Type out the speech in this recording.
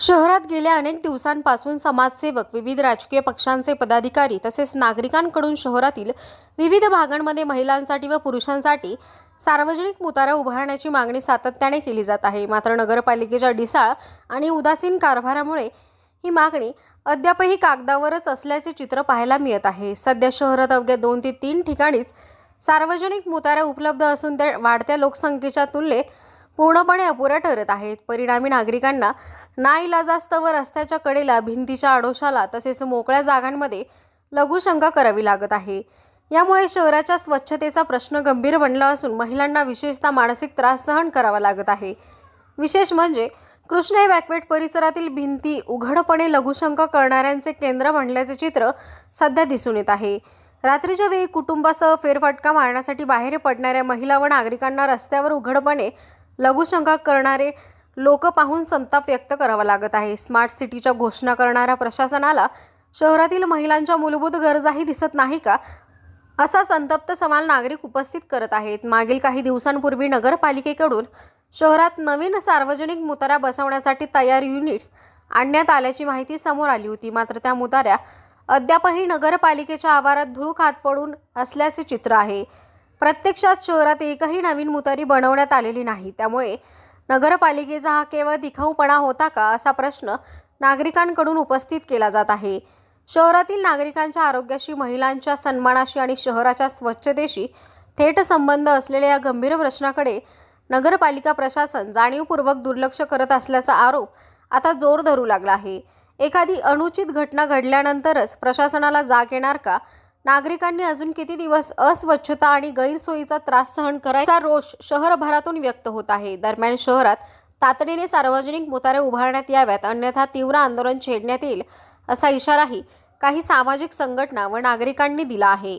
शहरात गेल्या अनेक दिवसांपासून समाजसेवक, विविध राजकीय पक्षांचे पदाधिकारी तसेच नागरिकांकडून शहरातील विविध भागांमध्ये महिलांसाठी व पुरुषांसाठी सार्वजनिक मुतारा उभारण्याची मागणी सातत्याने केली जात आहे। मात्र नगरपालिकेच्या ढिसाळ आणि उदासीन कारभारामुळे ही मागणी अद्यापही कागदावरच असल्याचे चित्र पाहायला मिळत आहे। सध्या शहरात अवघ्या 2 ते 3 ठिकाणीच सार्वजनिक मुतारा उपलब्ध असून त्या वाढत्या लोकसंख्येच्या तुलनेत पूर्णपणे अपुऱ्या ठरत आहेत। परिणामी नागरिकांना नाईलाजास्तव रस्त्याच्या कडेला, भिंतीच्या आडोशाला तसेच मोकळ्या जागांमध्ये लघुशंका करावी लागत आहे। यामुळे शहराच्या स्वच्छतेचा प्रश्न गंभीर बनला असून महिलांना विशेषतः मानसिक त्रास सहन करावा लागत आहे। विशेष म्हणजे कृष्ण इव्हॅक्युएट परिसरातील भिंती उघडपणे लघुशंका करणाऱ्यांचे केंद्र बनल्याचे चित्र सध्या दिसून येत आहे। रात्रीच्या वेळी कुटुंबासह फेरफटका मारण्यासाठी बाहेर पडणाऱ्या महिला व नागरिकांना रस्त्यावर उघडपणे लघुशंका करणारे लोक पाहून संताप व्यक्त करावा लागत आहे। स्मार्ट सिटीच्या घोषणा करणाऱ्या प्रशासनाला शहरातील महिलांच्या मूलभूत गरजाही दिसत नाही का, असा संतप्त सवाल नागरिक उपस्थित करत आहेत। मागील काही दिवसांपूर्वी नगरपालिकेकडून शहरात नवीन सार्वजनिक मुतारा बसवण्यासाठी तयार युनिट्स आणण्यात आल्याची माहिती समोर आली होती। मात्र त्या मुताऱ्या अद्यापही नगरपालिकेच्या आवारात धूळ खात पडून असल्याचे चित्र आहे। प्रत्यक्षात शहरात एकही नवीन मुतारी बनवण्यात आलेली नाही। त्यामुळे नगरपालिकेचा हा केवळ दिखाऊपणा होता का, असा प्रश्न नागरिकांकडून उपस्थित केला जात आहे। शहरातील नागरिकांच्या आरोग्याशी, महिलांच्या सन्मानाशी आणि शहराच्या स्वच्छतेशी थेट संबंध असलेल्या या गंभीर प्रश्नाकडे नगरपालिका प्रशासन जाणीवपूर्वक दुर्लक्ष करत असल्याचा आरोप आता जोर धरू लागला आहे। एखादी अनुचित घटना घडल्यानंतरच प्रशासनाला जाग येणार का? नागरिकांनी अजून किती दिवस अस्वच्छता आणि गैरसोयीचा त्रास सहन करायचा, रोष शहरभरातून व्यक्त होत आहे। दरम्यान शहरात तातडीने सार्वजनिक मुतारे उभारण्यात याव्यात, अन्यथा तीव्र आंदोलन छेडण्यात येईल, असा इशाराही काही सामाजिक संघटना व नागरिकांनी दिला आहे।